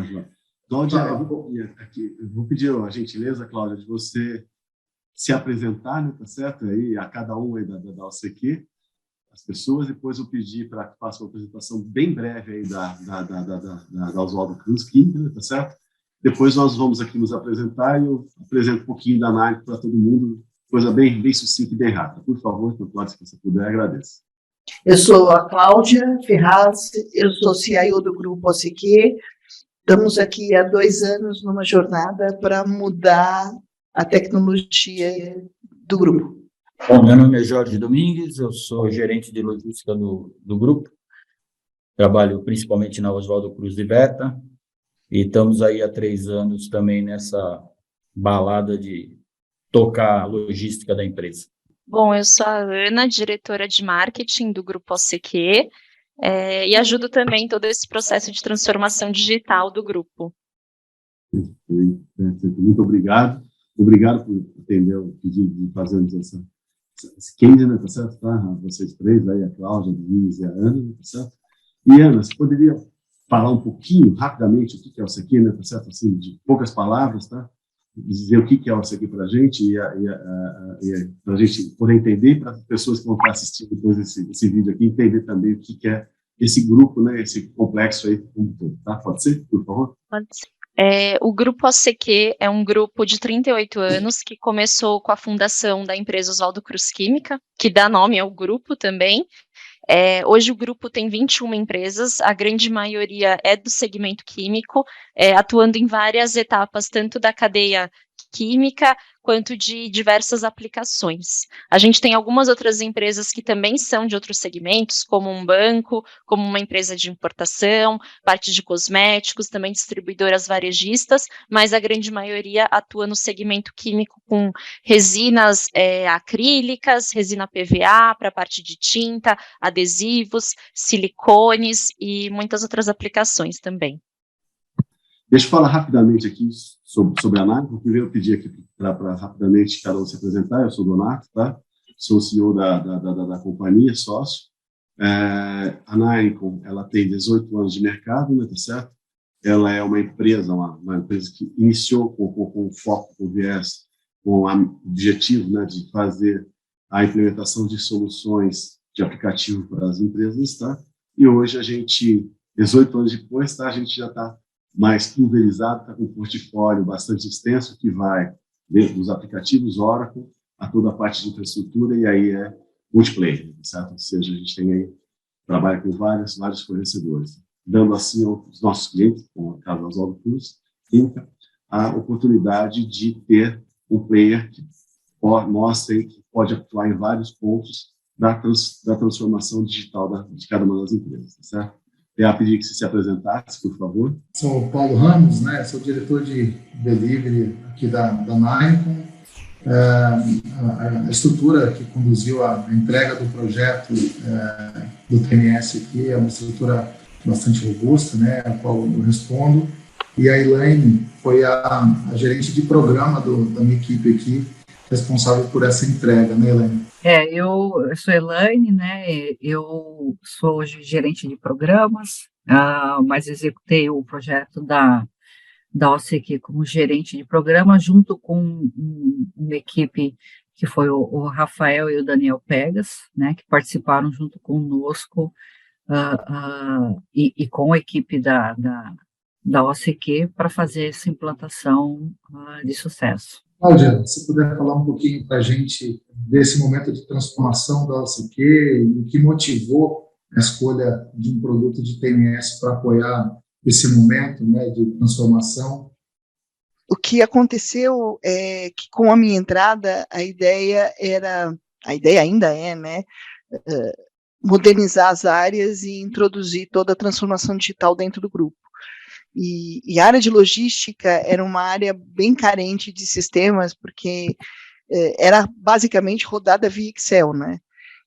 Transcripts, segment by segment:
Cláudia. Cláudia, eu vou pedir a gentileza, Cláudia, de você se apresentar, né, tá certo? Aí, a cada um aí da OCQ, as pessoas, depois eu pedi para que faça uma apresentação bem breve aí da Oswaldo Cruz Química, né, tá certo? Depois nós vamos aqui nos apresentar e eu apresento um pouquinho da Nike para todo mundo, coisa bem sucinta e bem rápida. Por favor, Cláudia, se você puder, agradeço. Eu sou a Cláudia Ferraz, eu sou CIO do Grupo OCQ. Estamos aqui há 2 anos numa jornada para mudar a tecnologia do grupo. Bom, meu nome é Jorge Domingues, eu sou gerente de logística do grupo. Trabalho principalmente na Oswaldo Cruz de Beta e estamos aí há 3 anos também nessa balada de tocar a logística da empresa. Bom, eu sou a Ana, diretora de marketing do Grupo OCQ, e ajudo também todo esse processo de transformação digital do grupo. Muito obrigado. Obrigado por atender o pedido de fazermos esse case, né, tá certo? Tá? Vocês 3, aí, a Cláudia, a Denise e a Ana, né, tá certo? E, Ana, você poderia falar um pouquinho, rapidamente, o que é o OCQ, né, tá certo? Assim, de poucas palavras, tá? Dizer o que é o OCQ para a gente e para a gente poder entender, para as pessoas que vão estar assistindo depois esse vídeo aqui, entender também o que é esse grupo, né, esse complexo aí como todo, tá? Pode ser, por favor? Pode ser. O Grupo OCQ é um grupo de 38 anos que começou com a fundação da empresa Oswaldo Cruz Química, que dá nome ao grupo também. Hoje o grupo tem 21 empresas, a grande maioria é do segmento químico, atuando em várias etapas, tanto da cadeia química quanto de diversas aplicações. A gente tem algumas outras empresas que também são de outros segmentos, como um banco, como uma empresa de importação, parte de cosméticos, também distribuidoras varejistas, mas a grande maioria atua no segmento químico com resinas acrílicas, resina PVA para a parte de tinta, adesivos, silicones e muitas outras aplicações também. Deixa eu falar rapidamente aqui sobre a Nike, porque eu pedi aqui para rapidamente cada um se apresentar. Eu sou o Donato, tá? Sou o CEO da companhia, sócio. A Nikon, ela tem 18 anos de mercado, né, tá certo? Ela é uma empresa que iniciou com foco, com viés, com o objetivo, né, de fazer a implementação de soluções de aplicativo para as empresas, tá? E hoje a gente, 18 anos depois, tá? A gente já está mais pulverizado, está com um portfólio bastante extenso, que vai desde os aplicativos Oracle a toda a parte de infraestrutura, e aí é multiplayer, certo? Ou seja, a gente tem aí, trabalha com vários fornecedores, dando assim aos nossos clientes, como a Casa Oswaldo Cruz Química, a oportunidade de ter um player que mostra aí que pode atuar em vários pontos da transformação digital de cada uma das empresas, certo? Eu ia pedir que você se apresentasse, por favor. Sou o Paulo Ramos, né? Sou diretor de delivery aqui da Nikon. A estrutura que conduziu a entrega do projeto do TMS aqui é uma estrutura bastante robusta, né? A qual eu respondo. E a Elaine foi a gerente de programa da minha equipe aqui, responsável por essa entrega, né, Elaine? Eu sou Elaine, né? Eu sou hoje gerente de programas, mas executei o projeto da OCQ como gerente de programa, junto com uma equipe que foi o Rafael e o Daniel Pegas, né? Que participaram junto conosco e com a equipe da OCQ para fazer essa implantação de sucesso. Cláudia, se puder falar um pouquinho para a gente desse momento de transformação da OCQ e o que motivou a escolha de um produto de TMS para apoiar esse momento, né, de transformação. O que aconteceu é que com a minha entrada, a ideia ainda é, né, modernizar as áreas e introduzir toda a transformação digital dentro do grupo. E a área de logística era uma área bem carente de sistemas, porque era basicamente rodada via Excel, né?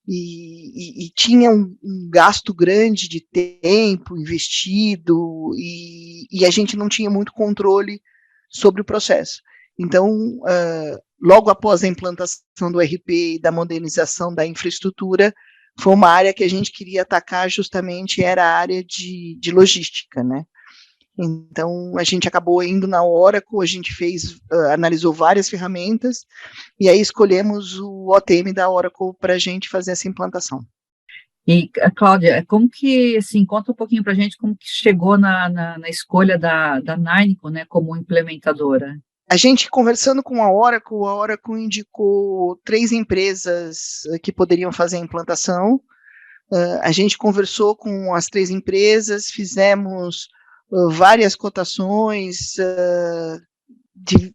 E tinha um gasto grande de tempo investido, e a gente não tinha muito controle sobre o processo. Então, logo após a implantação do RP e da modernização da infraestrutura, foi uma área que a gente queria atacar justamente, era a área de logística, né? Então, a gente acabou indo na Oracle, a gente analisou várias ferramentas, e aí escolhemos o OTM da Oracle para a gente fazer essa implantação. E, Cláudia, como que, assim, conta um pouquinho para a gente como que chegou na escolha da Nineco, né, como implementadora? A gente, conversando com a Oracle indicou 3 empresas que poderiam fazer a implantação. A gente conversou com as 3 empresas, fizemos várias cotações,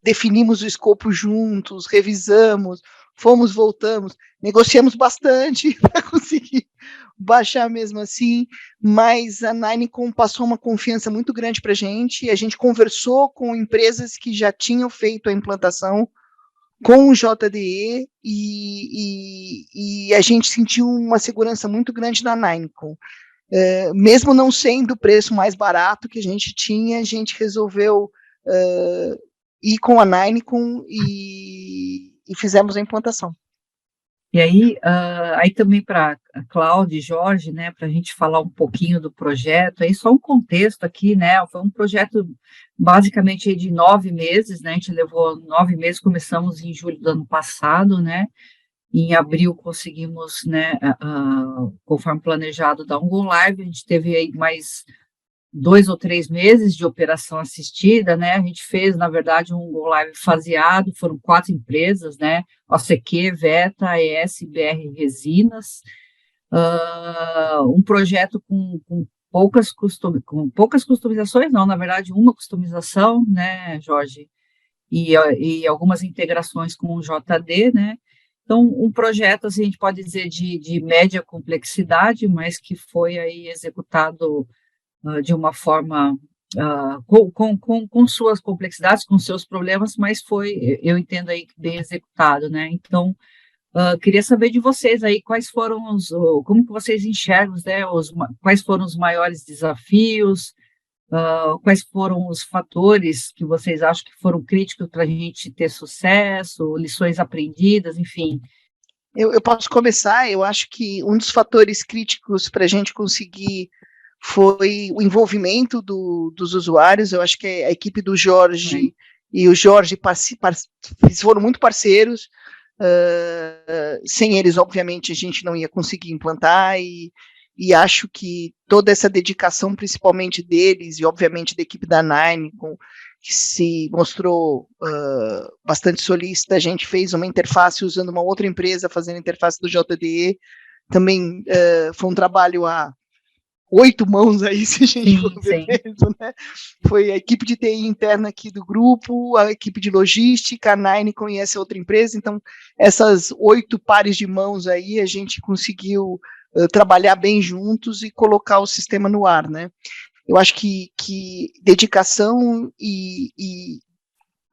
definimos o escopo juntos, revisamos, fomos, voltamos, negociamos bastante para conseguir baixar mesmo assim, mas a Ninecom passou uma confiança muito grande para a gente conversou com empresas que já tinham feito a implantação com o JDE e a gente sentiu uma segurança muito grande na Ninecom. Mesmo não sendo o preço mais barato que a gente tinha, a gente resolveu ir com a Ninecom e fizemos a implantação. E aí, aí também para a Cláudia e Jorge, né, para a gente falar um pouquinho do projeto, aí só um contexto aqui, né, foi um projeto basicamente de 9 meses, né, a gente levou 9 meses, começamos em julho do ano passado, né, em abril conseguimos, né, conforme planejado, dar um go live, a gente teve aí mais 2 ou 3 meses de operação assistida, né, a gente fez, na verdade, um go live faseado, foram 4 empresas, né, OCQ, Veta, AES, BR Resinas, um projeto com poucas customizações, não, na verdade, uma customização, né, Jorge, e algumas integrações com o JD, né, então, um projeto, assim, a gente pode dizer de média complexidade, mas que foi aí executado de uma forma com suas complexidades, com seus problemas, mas foi, eu entendo aí, bem executado, né? Então, queria saber de vocês aí, quais foram como que vocês enxergam, né, quais foram os maiores desafios, quais foram os fatores que vocês acham que foram críticos para a gente ter sucesso, lições aprendidas, enfim. Eu posso começar, eu acho que um dos fatores críticos para a gente conseguir foi o envolvimento dos usuários. Eu acho que a equipe do Jorge e o Jorge foram muito parceiros. Sem eles, obviamente, a gente não ia conseguir implantar e acho que toda essa dedicação, principalmente deles e, obviamente, da equipe da Ninecom, que se mostrou bastante solícita. A gente fez uma interface usando uma outra empresa, fazendo a interface do JDE. Também foi um trabalho a 8 mãos aí, se a gente for ver mesmo, né? Foi a equipe de TI interna aqui do grupo, a equipe de logística, a Ninecom e essa outra empresa. Então, essas 8 pares de mãos aí, a gente conseguiu trabalhar bem juntos e colocar o sistema no ar, né? Eu acho que dedicação e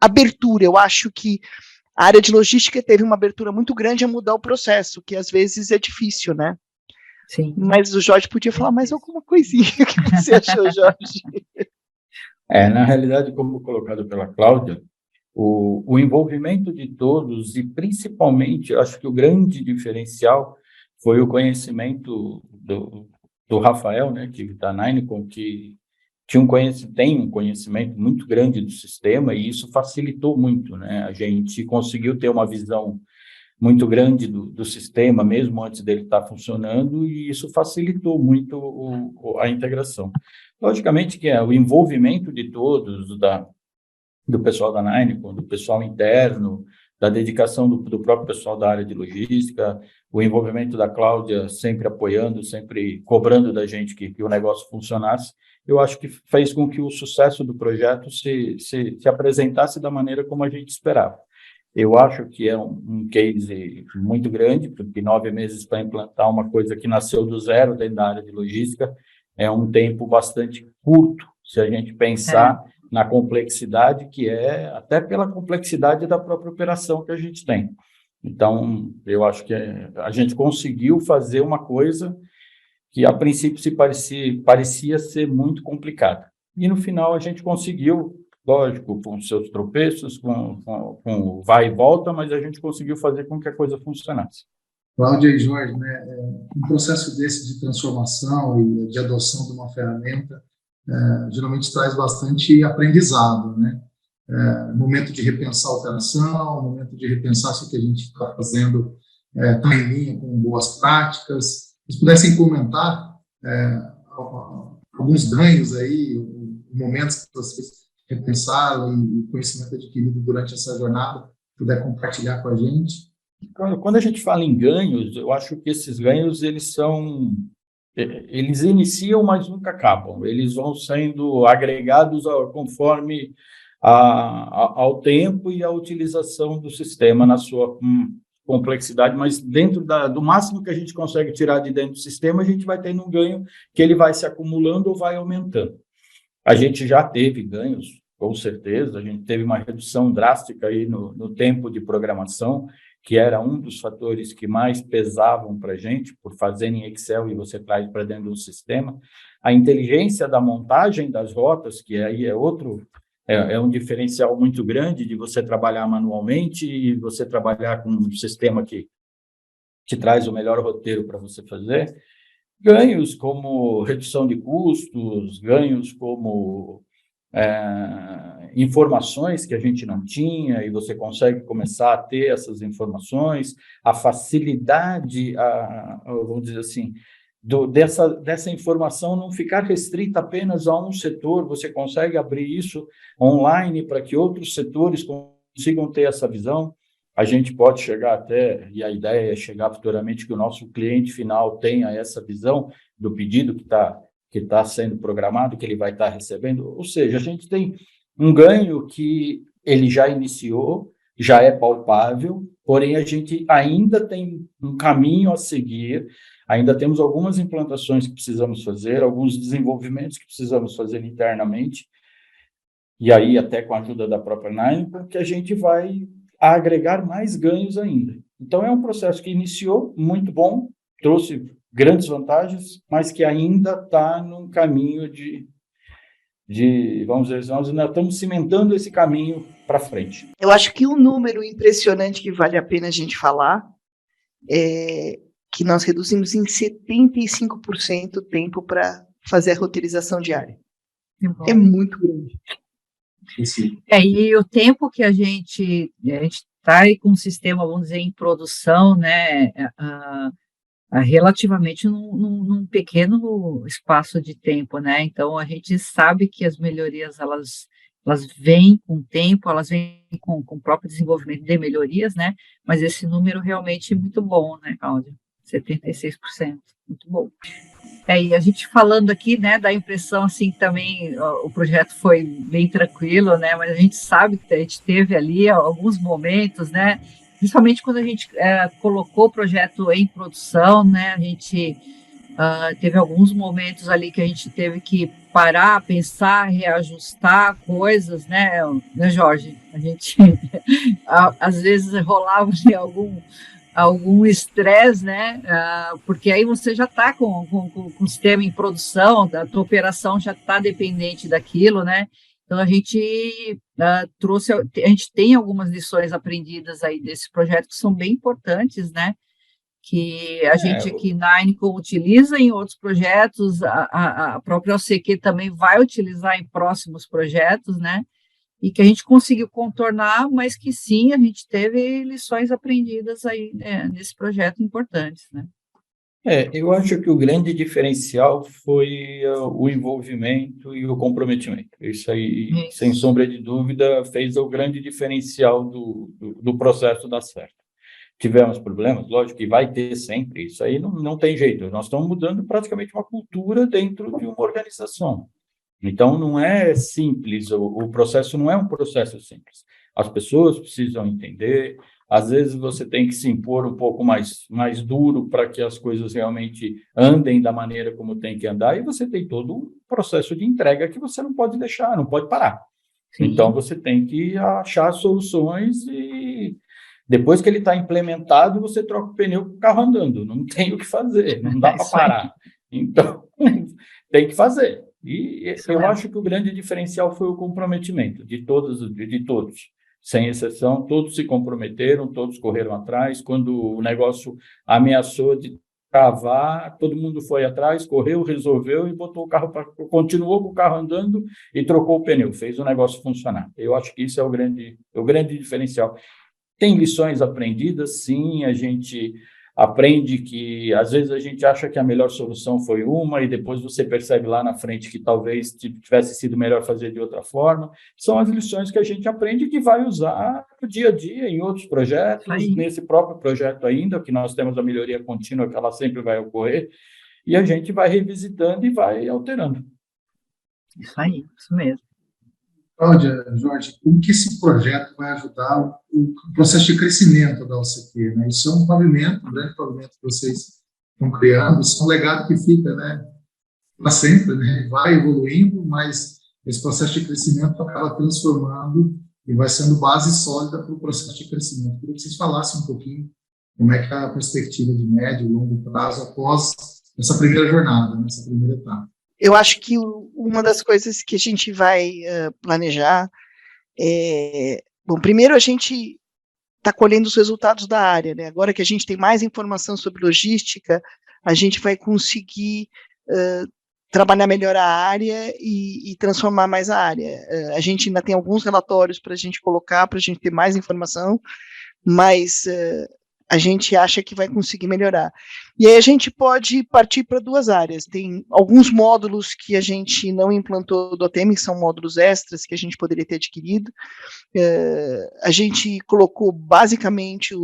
abertura, eu acho que a área de logística teve uma abertura muito grande a mudar o processo, que às vezes é difícil, né? Sim. Mas o Jorge podia falar mais alguma coisinha. O que você achou, Jorge? Na realidade, como colocado pela Cláudia, o envolvimento de todos e, principalmente, acho que o grande diferencial foi o conhecimento do Rafael, né, que da Ninecom, que tem um conhecimento muito grande do sistema, e isso facilitou muito, né? A gente conseguiu ter uma visão muito grande do sistema, mesmo antes dele estar funcionando, e isso facilitou muito a integração. Logicamente que o envolvimento de todos, do pessoal da Ninecom, do pessoal interno, da dedicação do próprio pessoal da área de logística, o envolvimento da Cláudia sempre apoiando, sempre cobrando da gente que o negócio funcionasse, eu acho que fez com que o sucesso do projeto se apresentasse da maneira como a gente esperava. Eu acho que é um case muito grande, porque 9 meses para implantar uma coisa que nasceu do zero dentro da área de logística é um tempo bastante curto, se a gente pensar na complexidade que é, até pela complexidade da própria operação que a gente tem. Então, eu acho que a gente conseguiu fazer uma coisa que, a princípio, parecia ser muito complicada. E, no final, a gente conseguiu, lógico, com seus tropeços, com vai e volta, mas a gente conseguiu fazer com que a coisa funcionasse. Cláudia e Jorge, né, um processo desse de transformação e de adoção de uma ferramenta geralmente traz bastante aprendizado, né? Momento de repensar a operação, momento de repensar se o que a gente está fazendo está em linha com boas práticas. Se pudessem comentar alguns ganhos aí, momentos que vocês repensaram e conhecimento adquirido durante essa jornada, puder compartilhar com a gente. Quando a gente fala em ganhos, eu acho que esses ganhos, eles iniciam, mas nunca acabam. Eles vão sendo agregados conforme ao tempo e à utilização do sistema na sua complexidade, mas dentro do máximo que a gente consegue tirar de dentro do sistema, a gente vai tendo um ganho que ele vai se acumulando ou vai aumentando. A gente já teve ganhos, com certeza, a gente teve uma redução drástica aí no tempo de programação, que era um dos fatores que mais pesavam para a gente, por fazer em Excel e você traz para dentro do sistema. A inteligência da montagem das rotas, que aí é um diferencial muito grande de você trabalhar manualmente e você trabalhar com um sistema que te traz o melhor roteiro para você fazer. Ganhos como redução de custos, ganhos como informações que a gente não tinha e você consegue começar a ter essas informações, a facilidade, vamos dizer assim, dessa informação não ficar restrita apenas a um setor, você consegue abrir isso online para que outros setores consigam ter essa visão. A gente pode chegar até, e a ideia é chegar futuramente que o nosso cliente final tenha essa visão do pedido que está sendo programado, que ele vai estar recebendo. Ou seja, a gente tem um ganho que ele já iniciou, já é palpável, porém a gente ainda tem um caminho a seguir, ainda temos algumas implantações que precisamos fazer, alguns desenvolvimentos que precisamos fazer internamente, e aí até com a ajuda da própria Nine, porque a gente vai agregar mais ganhos ainda. Então, é um processo que iniciou muito bom, trouxe grandes vantagens, mas que ainda está num caminho vamos dizer, nós ainda estamos cimentando esse caminho para frente. Eu acho que um número impressionante que vale a pena a gente falar é que nós reduzimos em 75% o tempo para fazer a roteirização diária. É muito grande. E o tempo que a gente está aí com o sistema, vamos dizer, em produção, né, relativamente num pequeno espaço de tempo, né? Então a gente sabe que as melhorias elas vêm com o tempo, elas vêm com o próprio desenvolvimento de melhorias, né? Mas esse número realmente é muito bom, né, Cláudia? 76%, muito bom. E a gente falando aqui, né, da impressão, assim, que também o projeto foi bem tranquilo, né, mas a gente sabe que a gente teve ali alguns momentos, né, principalmente quando a gente colocou o projeto em produção, né, a gente teve alguns momentos ali que a gente teve que parar, pensar, reajustar coisas, né, Jorge? A gente, às vezes, rolava ali algum estresse, né? Porque aí você já está com o sistema em produção, a tua operação já está dependente daquilo, né? Então a gente a gente tem algumas lições aprendidas aí desse projeto que são bem importantes, né? Que a gente aqui na Nicom utiliza em outros projetos, a própria OCQ também vai utilizar em próximos projetos, né? E que a gente conseguiu contornar, mas que sim, a gente teve lições aprendidas aí, né, nesse projeto importantes, né? Eu acho que o grande diferencial foi o envolvimento e o comprometimento. Isso aí, sem sombra de dúvida, fez o grande diferencial do processo dar certo. Tivemos problemas, lógico que vai ter sempre, isso aí não tem jeito. Nós estamos mudando praticamente uma cultura dentro de uma organização. Então, não é simples, o processo não é um processo simples. As pessoas precisam entender, às vezes você tem que se impor um pouco mais duro para que as coisas realmente andem da maneira como tem que andar, e você tem todo um processo de entrega que você não pode deixar, não pode parar. Sim. Então, você tem que achar soluções e depois que ele está implementado, você troca o pneu com o carro andando, não tem o que fazer, não dá para parar. Então, tem que fazer. E eu acho que o grande diferencial foi o comprometimento de todos, sem exceção, todos se comprometeram, todos correram atrás. Quando o negócio ameaçou de cavar, todo mundo foi atrás, correu, resolveu e botou o carro, continuou com o carro andando e trocou o pneu, fez o negócio funcionar. Eu acho que isso é o grande diferencial. Tem lições aprendidas, sim, a gente aprende que, às vezes, a gente acha que a melhor solução foi uma e depois você percebe lá na frente que talvez tivesse sido melhor fazer de outra forma. São as lições que a gente aprende e que vai usar no dia a dia, em outros projetos, nesse próprio projeto ainda, que nós temos a melhoria contínua, que ela sempre vai ocorrer, e a gente vai revisitando e vai alterando. Isso aí, isso mesmo. Cláudia, Jorge, como que esse projeto vai ajudar o processo de crescimento da OCQ, né? Isso é um pavimento, um grande pavimento que vocês estão criando, isso é um legado que fica, né, para sempre, né? Vai evoluindo, mas esse processo de crescimento acaba transformando e vai sendo base sólida para o processo de crescimento. Queria que vocês falassem um pouquinho como é que é a perspectiva de médio e longo prazo após essa primeira jornada, nessa primeira etapa. Eu acho que uma das coisas que a gente vai planejar bom, primeiro a gente está colhendo os resultados da área, né? Agora que a gente tem mais informação sobre logística, a gente vai conseguir trabalhar melhor a área e transformar mais a área. A gente ainda tem alguns relatórios para a gente colocar, para a gente ter mais informação, mas a gente acha que vai conseguir melhorar. E aí a gente pode partir para duas áreas. Tem alguns módulos que a gente não implantou do OTM, que são módulos extras que a gente poderia ter adquirido. A gente colocou basicamente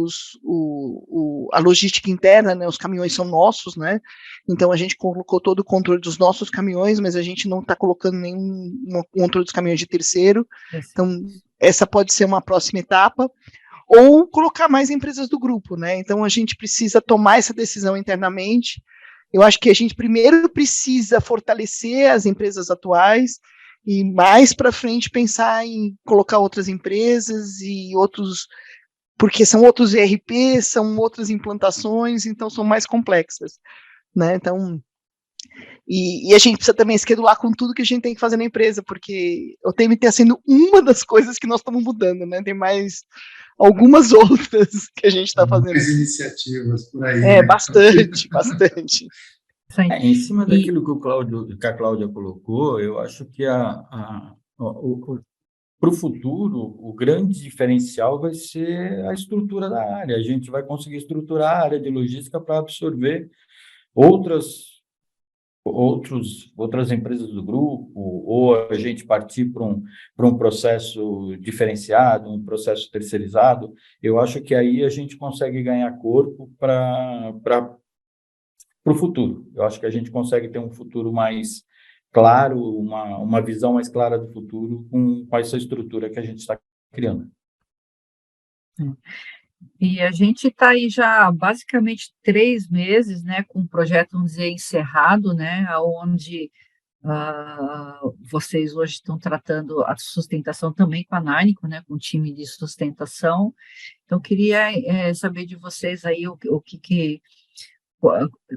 a logística interna, né, os caminhões são nossos, né, então a gente colocou todo o controle dos nossos caminhões, mas a gente não está colocando nenhum controle dos caminhões de terceiro, então essa pode ser uma próxima etapa, ou colocar mais empresas do grupo, né, então a gente precisa tomar essa decisão internamente. Eu acho que a gente primeiro precisa fortalecer as empresas atuais, e mais para frente pensar em colocar outras empresas e outros, porque são outros ERP, são outras implantações, então são mais complexas, né? Então, e a gente precisa também schedular com tudo que a gente tem que fazer na empresa, porque o TM está sendo uma das coisas que nós estamos mudando, né? Tem mais algumas outras que a gente está fazendo. Mais iniciativas por aí. Né? Bastante, bastante. Em cima daquilo que a Cláudia colocou, eu acho que para o futuro, o grande diferencial vai ser a estrutura da área. A gente vai conseguir estruturar a área de logística para absorver outras empresas do grupo, ou a gente partir para um processo diferenciado, um processo terceirizado. Eu acho que aí a gente consegue ganhar corpo para o futuro. Eu acho que a gente consegue ter um futuro mais claro, uma visão mais clara do futuro com essa estrutura que a gente está criando. E a gente está aí já basicamente 3 meses, né, com o projeto, vamos dizer, encerrado, né, onde vocês hoje estão tratando a sustentação também com a Nanico, né, com o time de sustentação. Então, queria saber de vocês aí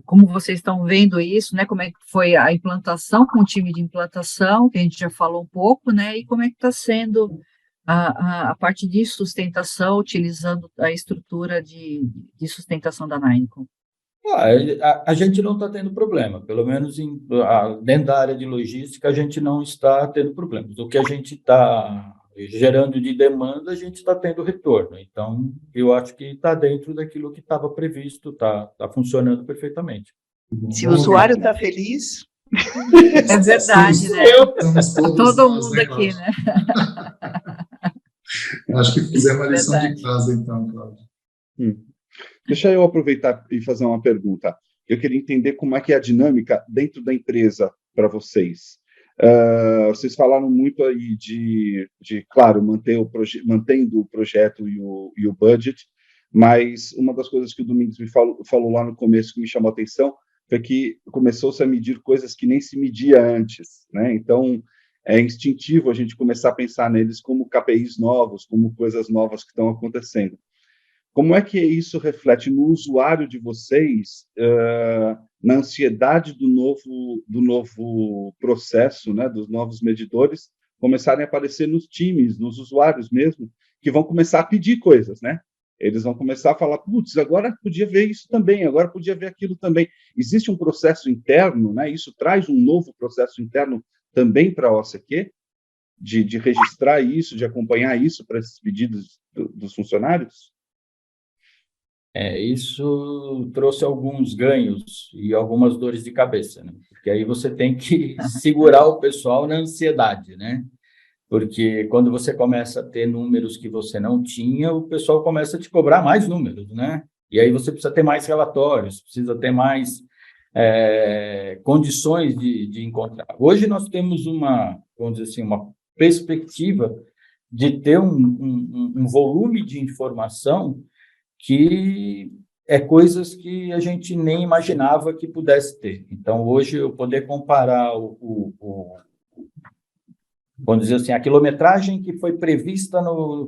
como vocês estão vendo isso, né? Como é que foi a implantação com o time de implantação, que a gente já falou um pouco, né? E como é que está sendo a parte de sustentação, utilizando a estrutura de sustentação da Nanico? A gente não está tendo problema, pelo menos dentro da área de logística, a gente não está tendo problemas. O que a gente está gerando de demanda, a gente está tendo retorno. Então, eu acho que está dentro daquilo que estava previsto, está funcionando perfeitamente. Se o usuário está feliz... É verdade, né? Todo mundo aqui, né? Acho que fizemos a lição de casa, então, Cláudio. Deixa eu aproveitar e fazer uma pergunta. Eu queria entender como é que é a dinâmica dentro da empresa para vocês. Vocês falaram muito aí de claro, mantendo o projeto e o budget, mas uma das coisas que o Domingos me falou lá no começo que me chamou a atenção foi que começou-se a medir coisas que nem se media antes, né? Então, é instintivo a gente começar a pensar neles como KPIs novos, como coisas novas que estão acontecendo. Como é que isso reflete no usuário de vocês, na ansiedade do novo processo, né, dos novos medidores, começarem a aparecer nos times, nos usuários mesmo, que vão começar a pedir coisas, né? eles vão começar a falar, putz, agora podia ver isso também, agora podia ver aquilo também. Existe um processo interno, né? Isso traz um novo processo interno também para a OCQ, de registrar isso, de acompanhar isso para esses pedidos dos funcionários? Isso trouxe alguns ganhos e algumas dores de cabeça, né? Porque aí você tem que segurar o pessoal na ansiedade, né? Porque quando você começa a ter números que você não tinha, o pessoal começa a te cobrar mais números, né? E aí você precisa ter mais relatórios, precisa ter mais condições de encontrar. Hoje nós temos vamos dizer assim, uma perspectiva de ter um volume de informação que coisas que a gente nem imaginava que pudesse ter. Então, hoje, eu poder comparar vamos dizer assim, a quilometragem que foi prevista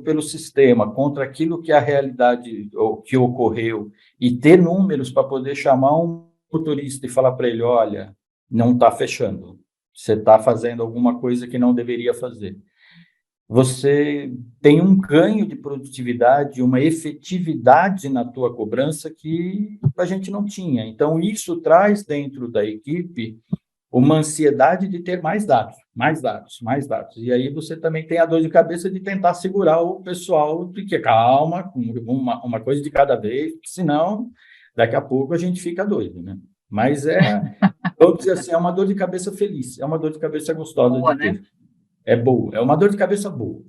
pelo sistema contra aquilo que a realidade que ocorreu e ter números para poder chamar um motorista e falar para ele, olha, não está fechando, você está fazendo alguma coisa que não deveria fazer. Você tem um ganho de produtividade, uma efetividade na tua cobrança que a gente não tinha. Então, isso traz dentro da equipe uma ansiedade de ter mais dados, mais dados, mais dados. E aí você também tem a dor de cabeça de tentar segurar o pessoal, porque calma, uma coisa de cada vez, porque senão, daqui a pouco a gente fica doido, né? Mas vamos dizer assim, é uma dor de cabeça feliz, é uma dor de cabeça gostosa Boa, de ter. né? É boa, é uma dor de cabeça boa.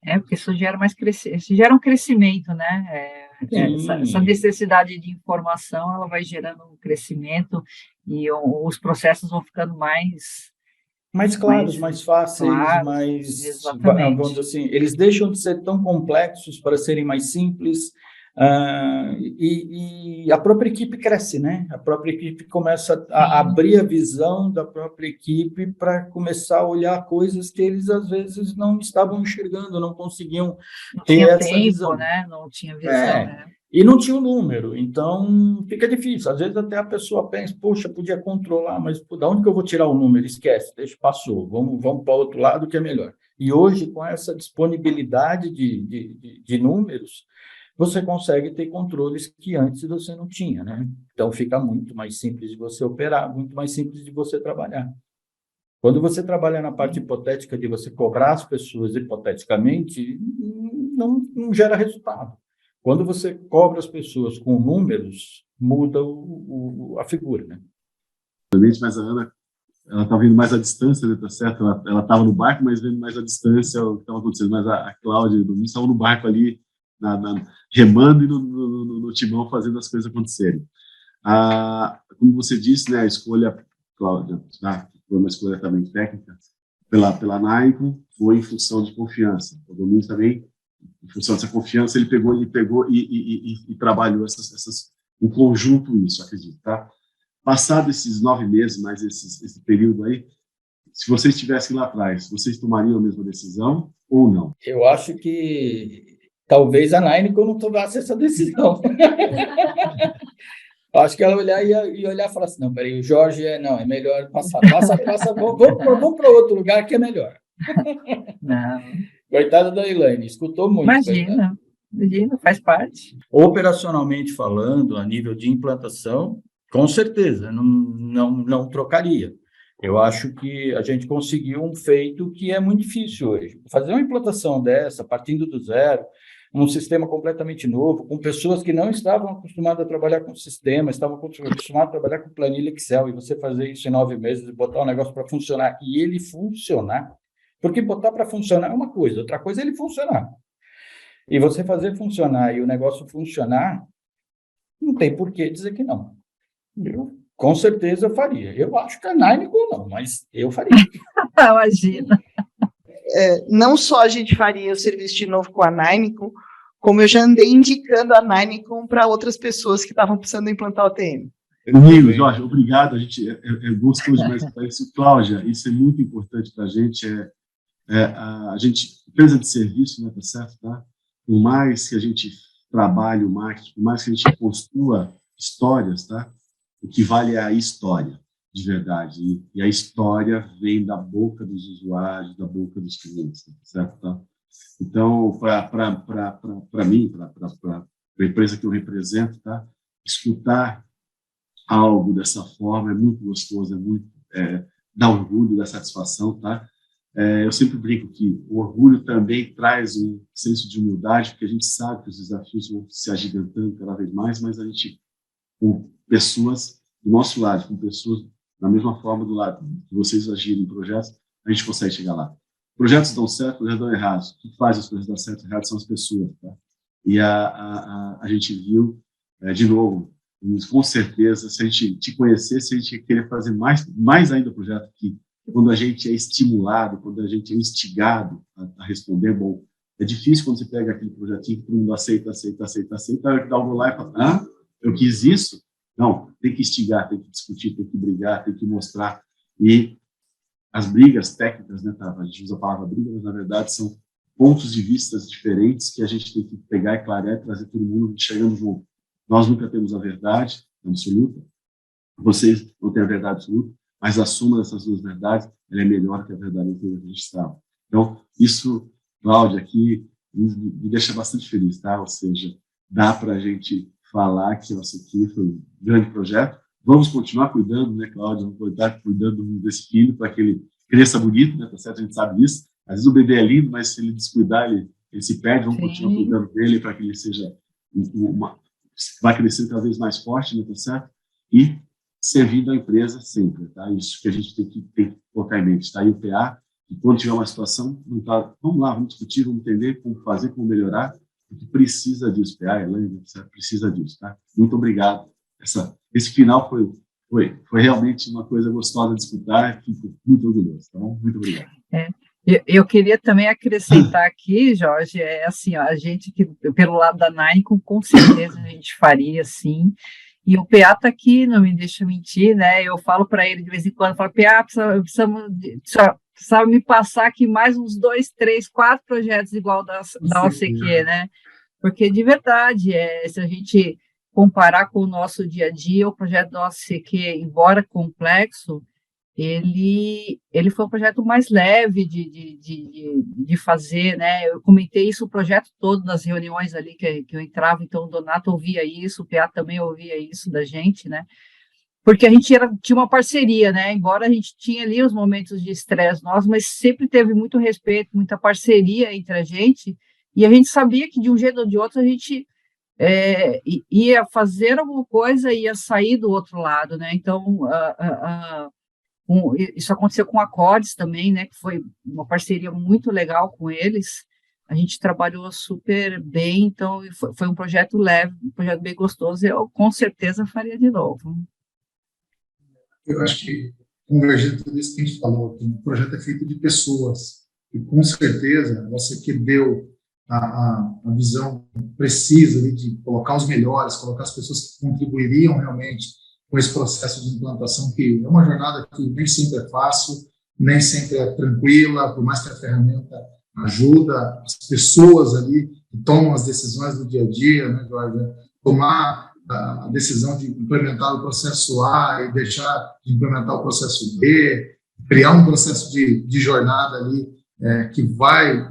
Porque isso gera isso gera um crescimento, né? Essa necessidade de informação, ela vai gerando um crescimento e os processos vão ficando mais claros, mais fáceis, exatamente. vamos dizer assim, eles deixam de ser tão complexos para serem mais simples, e a própria equipe cresce, né? A própria equipe começa a abrir a visão da própria equipe para começar a olhar coisas que eles, às vezes, não estavam enxergando, não conseguiam ter essa visão. Né? Não tinha visão, né? E não tinha o número, então fica difícil. Às vezes até a pessoa pensa, poxa, podia controlar, mas da onde que eu vou tirar o número? Esquece, deixa, passou, vamos para o outro lado que é melhor. E hoje, com essa disponibilidade de números, você consegue ter controles que antes você não tinha, né? Então fica muito mais simples de você operar, muito mais simples de você trabalhar. Quando você trabalha na parte hipotética de você cobrar as pessoas hipoteticamente, não gera resultado. Quando você cobra as pessoas com números, muda a figura, né? Mas a Ana, ela está vendo mais à distância, né? Tá certo? Ela estava no barco, mas vendo mais à distância o que estava acontecendo. Mas a Cláudia e o Domingos estavam no barco ali, remando e no timão, fazendo as coisas acontecerem. Como você disse, né, a escolha, Cláudia, foi uma escolha também técnica, pela Nike, foi em função de confiança. O Domingos também, em função dessa confiança, ele pegou e trabalhou em conjunto isso, acredito, tá? Passado esses 9 meses, mais esse período aí, se vocês estivessem lá atrás, vocês tomariam a mesma decisão ou não? Eu acho que talvez a Nike não tomasse essa decisão. Acho que ela ia olhar e falar assim, não, peraí, o Jorge é melhor passar, vamos para outro lugar que é melhor. Não. Coitada da Elaine, escutou muito. Imagina, faz parte. Operacionalmente falando, a nível de implantação, com certeza, não trocaria. Eu acho que a gente conseguiu um feito que é muito difícil hoje. Fazer uma implantação dessa, partindo do zero, um sistema completamente novo, com pessoas que não estavam acostumadas a trabalhar com sistema, estavam acostumadas a trabalhar com planilha Excel, e você fazer isso em 9 meses, e botar um negócio para funcionar, e ele funcionar. Porque botar para funcionar é uma coisa, outra coisa é ele funcionar. E você fazer funcionar e o negócio funcionar, não tem por que dizer que não. Eu, com certeza, eu faria. Eu acho que a Nike não, mas eu faria. Imagina. Não só a gente faria o serviço de novo com a Nike, como eu já andei indicando a Nike para outras pessoas que estavam precisando implantar o TM. Amigo, Jorge, obrigado. A gente gostou demais para isso. Cláudia, isso é muito importante para a gente. A gente, empresa de serviço, né, tá certo? Tá? Por mais que a gente trabalhe o marketing, por mais que a gente construa histórias, tá? O que vale é a história, de verdade. E a história vem da boca dos usuários, da boca dos clientes, tá certo? Tá? Então, para mim, para a empresa que eu represento, tá? Escutar algo dessa forma é muito gostoso, dá orgulho, dá satisfação, tá? Eu sempre brinco que o orgulho também traz um senso de humildade, porque a gente sabe que os desafios vão se agigantando cada vez mais, mas a gente, com pessoas do nosso lado, com pessoas da mesma forma do lado que vocês agirem em projetos, a gente consegue chegar lá. Projetos dão certo, projetos dão errado. O que faz as coisas dar certo e errado são as pessoas, tá? E a gente viu, de novo, com certeza, se a gente te conhecesse, a gente ia querer fazer mais ainda projeto que quando a gente é estimulado, quando a gente é instigado a responder, bom, é difícil quando você pega aquele projetinho que todo mundo aceita, a hora que dá um lá e fala, eu quis isso? Não, tem que instigar, tem que discutir, tem que brigar, tem que mostrar. E as brigas técnicas, né, tá? A gente usa a palavra briga, mas na verdade são pontos de vista diferentes que a gente tem que pegar e clarear e trazer todo mundo chegando junto. Nós nunca temos a verdade absoluta, vocês não têm a verdade absoluta, mas a soma dessas duas verdades ela é melhor que a verdade que a gente estava. Então, isso, Cláudia, aqui me deixa bastante feliz, tá? Ou seja, dá para a gente falar que nossa equipe foi um grande projeto. Vamos continuar cuidando, né, Cláudia? Vamos continuar cuidando desse filho para que ele cresça bonito, né? Tá certo? A gente sabe disso. Às vezes o bebê é lindo, mas se ele descuidar, ele se perde. Vamos continuar cuidando dele para que ele seja vai crescer cada vez mais forte, né? Tá certo? E servindo a empresa sempre, tá? Isso que a gente tem que colocar em mente, tá? E o PA, e quando tiver uma situação, não tá, vamos lá, vamos discutir, vamos entender como fazer, como melhorar, porque precisa disso, PA, Elaine, precisa disso, tá? Muito obrigado. Esse final foi realmente uma coisa gostosa de escutar, fico muito orgulhoso, tá bom? Muito obrigado. Eu queria também acrescentar aqui, Jorge, assim, ó, a gente que, pelo lado da Nine, com certeza a gente faria, sim. E o PA está aqui, não me deixa mentir, né? Eu falo para ele de vez em quando, falo, PA, precisa me passar aqui mais uns 2, 3, 4 projetos igual da OCQ, né? Porque, de verdade, se a gente comparar com o nosso dia a dia, o projeto da OCQ, embora complexo, ele foi um projeto mais leve de fazer, né? Eu comentei isso o projeto todo nas reuniões ali que eu entrava, então o Donato ouvia isso, o PA também ouvia isso da gente, né? Porque a gente tinha uma parceria, né? Embora a gente tinha ali os momentos de estresse nossos, mas sempre teve muito respeito, muita parceria entre a gente, e a gente sabia que de um jeito ou de outro a gente ia fazer alguma coisa e ia sair do outro lado, né? Então, isso aconteceu com a Acordes também, né, que foi uma parceria muito legal com eles, a gente trabalhou super bem, então foi um projeto leve, um projeto bem gostoso, eu com certeza faria de novo. Eu acho que, convergindo tudo isso que a gente falou, o projeto é feito de pessoas, e com certeza você que deu a visão precisa ali de colocar os melhores, colocar as pessoas que contribuiriam realmente com esse processo de implantação, que é uma jornada que nem sempre é fácil, nem sempre é tranquila, por mais que a ferramenta ajuda as pessoas ali que tomam as decisões do dia a dia, né, Jorge? Tomar a decisão de implementar o processo A e deixar de implementar o processo B, criar um processo de jornada ali que vai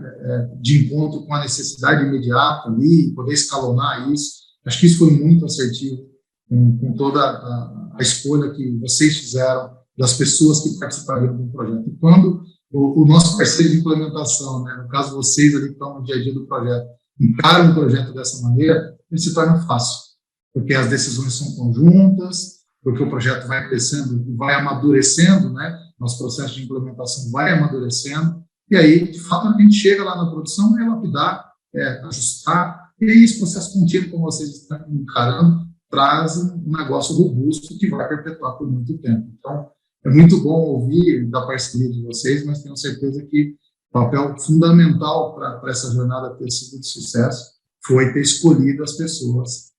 de encontro com a necessidade imediata ali, poder escalonar isso. Acho que isso foi muito assertivo com toda a escolha que vocês fizeram das pessoas que participariam do projeto. E quando o nosso parceiro de implementação, né, no caso vocês ali que estão no dia a dia do projeto, encaram o projeto dessa maneira, ele se torna fácil, porque as decisões são conjuntas, porque o projeto vai crescendo e vai amadurecendo, né, nosso processo de implementação vai amadurecendo, e aí, de fato, a gente chega lá na produção, é lapidar, ajustar, e aí esse processo contínuo, como vocês estão encarando, traz um negócio robusto que vai perpetuar por muito tempo. Então, é muito bom ouvir da parceria de vocês, mas tenho certeza que o papel fundamental para essa jornada ter sido de sucesso foi ter escolhido as pessoas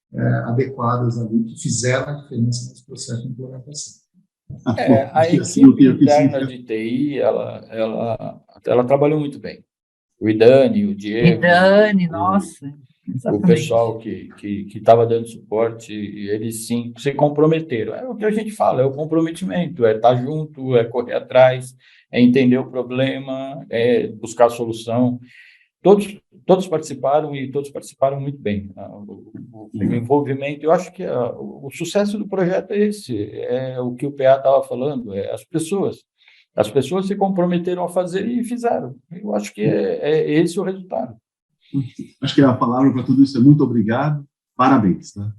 adequadas ali, que fizeram a diferença nesse processo de implementação. A equipe interna de TI, ela trabalhou muito bem. O Idani, o Diego... Nossa... Exatamente. O pessoal que estava dando suporte, eles sim se comprometeram. É o que a gente fala, é o comprometimento, é estar junto, é correr atrás, é entender o problema, é buscar a solução. todos participaram e todos participaram muito bem. O envolvimento, eu acho que o sucesso do projeto é esse, é o que o PA estava falando, é as pessoas se comprometeram a fazer e fizeram. Eu acho que é esse o resultado. Acho que a palavra para tudo isso é muito obrigado, parabéns, tá?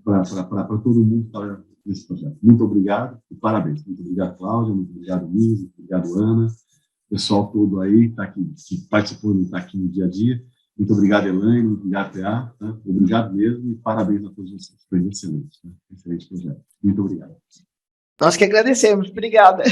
Para todo mundo que está nesse projeto. Muito obrigado e parabéns. Muito obrigado, Cláudia, muito obrigado, Luiz, muito obrigado, Ana, o pessoal todo aí tá aqui, que participou, está aqui no dia a dia. Muito obrigado, Elaine, muito obrigado, PA. Tá? Obrigado mesmo e parabéns a todos vocês. Foi excelente, tá? Excelente projeto. Muito obrigado. Nós que agradecemos. Obrigada.